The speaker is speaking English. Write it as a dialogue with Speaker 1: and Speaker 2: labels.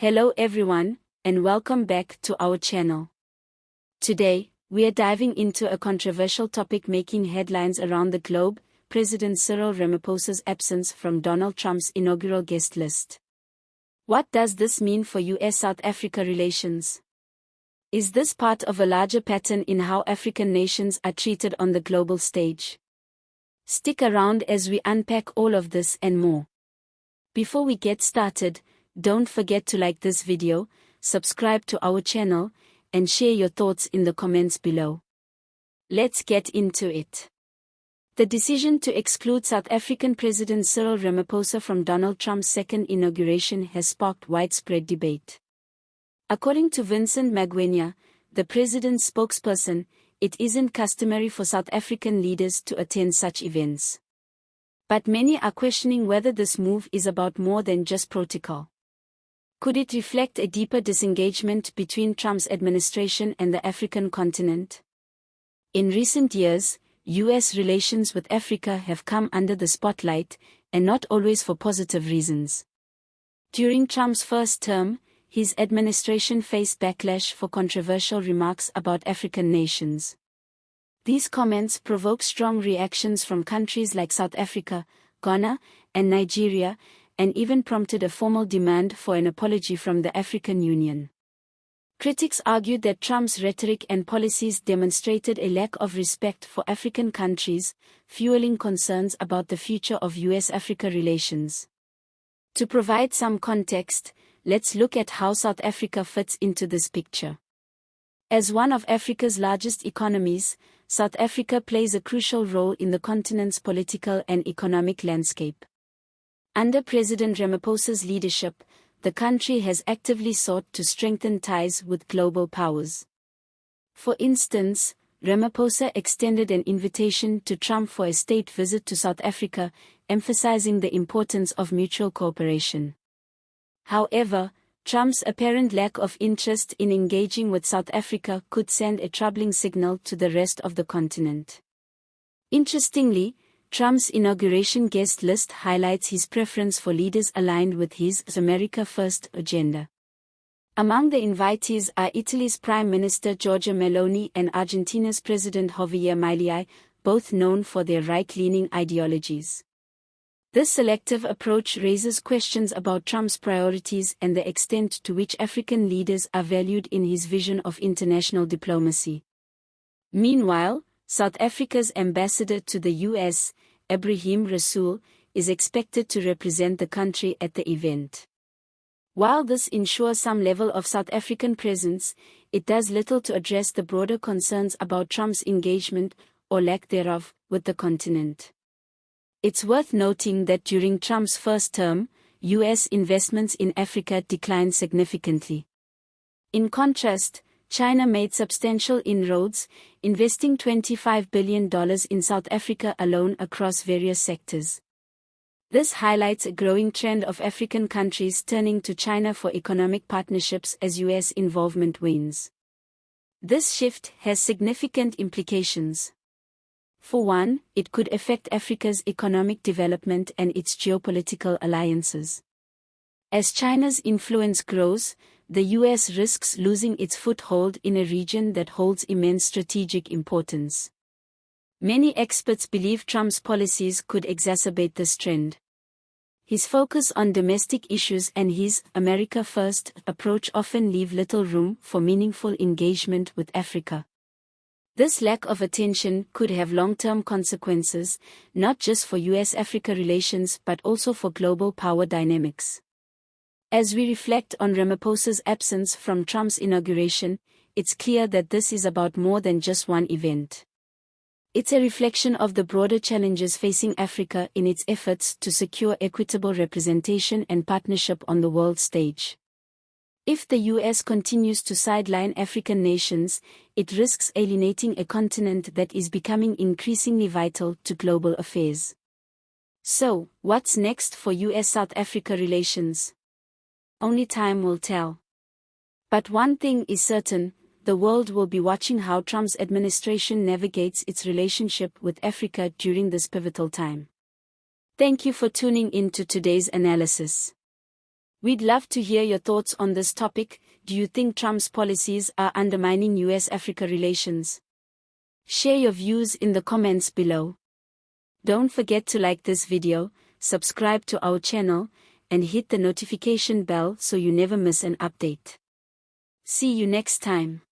Speaker 1: Hello everyone, and welcome back to our channel. Today, we are diving into a controversial topic making headlines around the globe: President Cyril Ramaphosa's absence from Donald Trump's inaugural guest list. What does this mean for US-South Africa relations? Is this part of a larger pattern in how African nations are treated on the global stage? Stick around as we unpack all of this and more. Before we get started, don't forget to like this video, subscribe to our channel, and share your thoughts in the comments below. Let's get into it. The decision to exclude South African President Cyril Ramaphosa from Donald Trump's second inauguration has sparked widespread debate. According to Vincent Magwenya, the president's spokesperson, it isn't customary for South African leaders to attend such events. But many are questioning whether this move is about more than just protocol. Could it reflect a deeper disengagement between Trump's administration and the African continent? In recent years, U.S. relations with Africa have come under the spotlight, and not always for positive reasons. During Trump's first term, his administration faced backlash for controversial remarks about African nations. These comments provoked strong reactions from countries like South Africa, Ghana, and Nigeria, and even prompted a formal demand for an apology from the African Union. Critics argued that Trump's rhetoric and policies demonstrated a lack of respect for African countries, fueling concerns about the future of US-Africa relations. To provide some context, let's look at how South Africa fits into this picture. As one of Africa's largest economies, South Africa plays a crucial role in the continent's political and economic landscape. Under President Ramaphosa's leadership, the country has actively sought to strengthen ties with global powers. For instance, Ramaphosa extended an invitation to Trump for a state visit to South Africa, emphasizing the importance of mutual cooperation. However, Trump's apparent lack of interest in engaging with South Africa could send a troubling signal to the rest of the continent. Interestingly, Trump's inauguration guest list highlights his preference for leaders aligned with his America First agenda. Among the invitees are Italy's Prime Minister Giorgia Meloni and Argentina's President Javier Milei, both known for their right-leaning ideologies. This selective approach raises questions about Trump's priorities and the extent to which African leaders are valued in his vision of international diplomacy. Meanwhile, South Africa's ambassador to the U.S., Ebrahim Rasool, is expected to represent the country at the event. While this ensures some level of South African presence, it does little to address the broader concerns about Trump's engagement, or lack thereof, with the continent. It's worth noting that during Trump's first term, U.S. investments in Africa declined significantly. In contrast, China made substantial inroads, investing $25 billion in South Africa alone across various sectors. This highlights a growing trend of African countries turning to China for economic partnerships as U.S. involvement wanes. This shift has significant implications. For one, it could affect Africa's economic development and its geopolitical alliances. As China's influence grows, the U.S. risks losing its foothold in a region that holds immense strategic importance. Many experts believe Trump's policies could exacerbate this trend. His focus on domestic issues and his America First approach often leave little room for meaningful engagement with Africa. This lack of attention could have long-term consequences, not just for US-Africa relations but also for global power dynamics. As we reflect on Ramaphosa's absence from Trump's inauguration, it's clear that this is about more than just one event. It's a reflection of the broader challenges facing Africa in its efforts to secure equitable representation and partnership on the world stage. If the US continues to sideline African nations, it risks alienating a continent that is becoming increasingly vital to global affairs. So, what's next for US-South Africa relations? Only time will tell. But one thing is certain: the world will be watching how Trump's administration navigates its relationship with Africa during this pivotal time. Thank you for tuning in to today's analysis. We'd love to hear your thoughts on this topic. Do you think Trump's policies are undermining US-Africa relations? Share your views in the comments below. Don't forget to like this video, subscribe to our channel, and hit the notification bell so you never miss an update. See you next time.